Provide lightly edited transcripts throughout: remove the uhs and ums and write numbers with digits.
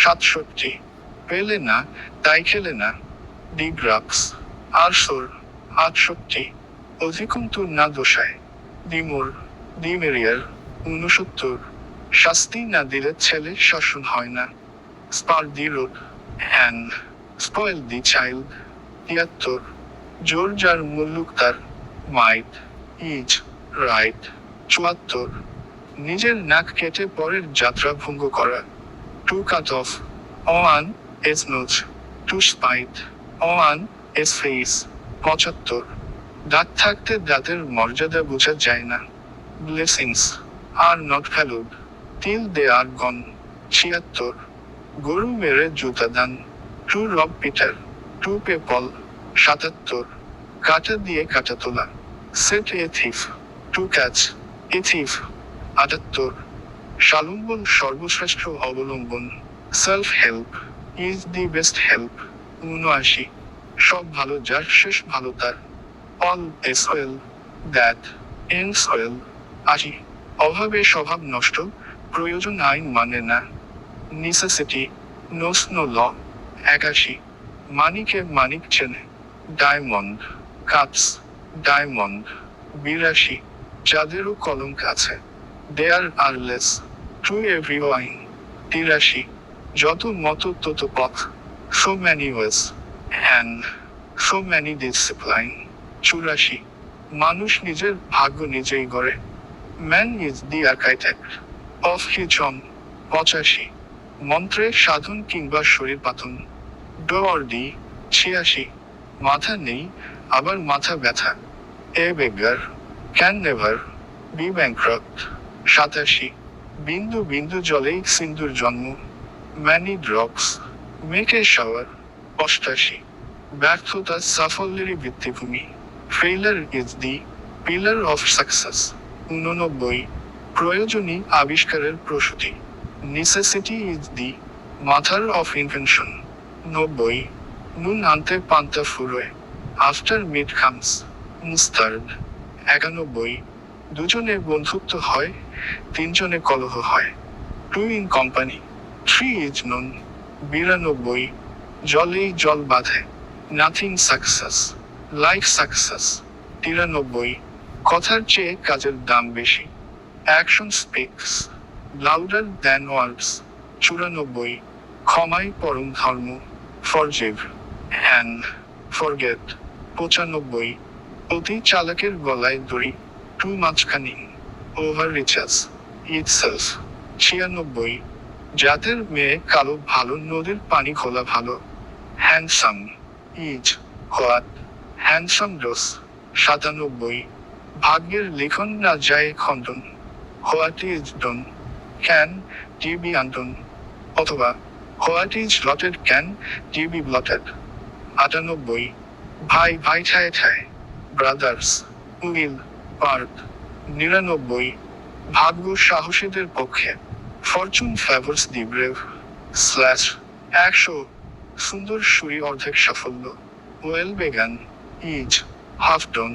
67, পেলে না, তাই খেলে না। ডি গ্রাক্স, আরশোর, 68, অধিকন্তু না দোষায়। ডিমোর, ডিমেরিয়ার, 69, শাস্তি না দিলে ছেলে শাসন হয় না। স্পার দি রোড, হ্যান, স্পয়েল দি চাইল্ড, 73, জোর যার মুল্লুক তার, মাইট, ইজ, রাইট, 74, নিজের নাক কেটে পরের যাত্রা ভঙ্গ করা। To cut off, one's nose, to spite, one's face, 75, দাঁত থাকতে দাঁতের মর্যাদা বোঝা যায় না। Blessings are not valued till they are gone, 76, গরু মেরে জুতা দান। টু রব পিটার, টু পে পল, 77, কাটা দিয়ে কাটা তোলা। Set A thief, to catch, A thief, 78, স্বাবলম্বন সর্বশ্রেষ্ঠ অবলম্বন। Self help is the best help, 79, সব ভালো যার শেষ ভালো তার। All is well that ends well, 80, অভাবে স্বভাব নষ্ট, প্রয়োজন আইন মানে না। নেসেসিটি নোস নো ল, 81, মানিকে মানিক চেনে। ডায়মন্ড, কাপস, ডায়মন্ড, 82, যাদেরও কলঙ্ক আছে। There are lees, to every wine, 83, যত মত তত পথ, so many ways, and so many discipline. 84, মানুষ নিজের ভাগ্য নিজেই গড়ে। Man is the architect of his own. 85, মন্ত্রে সাধন কিংবা শরীর পাতন। ডো অর ডি, 86, মাথা নেই আবার মাথা ব্যথা। A beggar can never be bankrupt. 87, বিন্দু বিন্দু জলেই সিন্ধুর জন্ম। Many drops make a shower. 88, ব্যর্থতা সাফল্যেরই ভিত্তিভূমি। Failure is the pillar of success. 89, প্রয়োজনই আবিষ্কারের প্রসূতি। নেসেসিটি ইজ দি মাথার অফ ইনভেনশন। 90, নুন আনতে পান্তা ফুরোয়। After meat comes mustard. 91, দুজনে বন্ধুত্ব হয়, তিনজনে কলহ হয়। Two in company, three is none. 92, জলেই জল বাঁধে। Nothing success like success. 93, কথার চেয়ে কাজের দাম বেশি। অ্যাকশন স্পিক্স লাউডার দ্যান ওয়ার্ডস। 94, ক্ষমাই পরম ধর্ম। ফরজিভ অ্যান্ড ফরগেট। 95, অতি চালাকের গলায় দড়ি। Too much cunning over reaches itself. 96, জাতের মেয়ে কালো ভালো, নদীর পানি খোলা ভালো। Handsome is what handsome does. 97, ভাগ্যের লিখন না যায় খণ্ডন। What is done can't be undone, অথবা what is lotted can't be blotted. 98, ভাই ভাই ঠায় ঠায় ব্রাদার্স উইল পার্ট। 99, ভাগ্য সাহসীদের পক্ষে। Fortune favours the brave. Slash 100, সুন্দর সুরি অর্ধেক সাফল্য। Well begun is half done.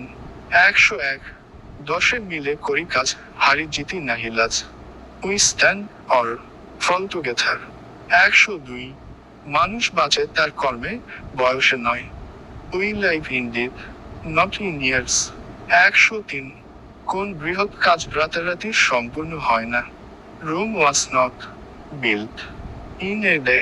101, 10 মিলে করি কাজ, হারি জিতি নাহি লাজ। We stand or fall together. 102, মানুষ বাঁচে তার কর্মে, বয়সে নয়। We live indeed not in years. 103, কোন বৃহৎ কাজ রাতারাতি সম্পূর্ণ হয় না। Rome was not built in a day.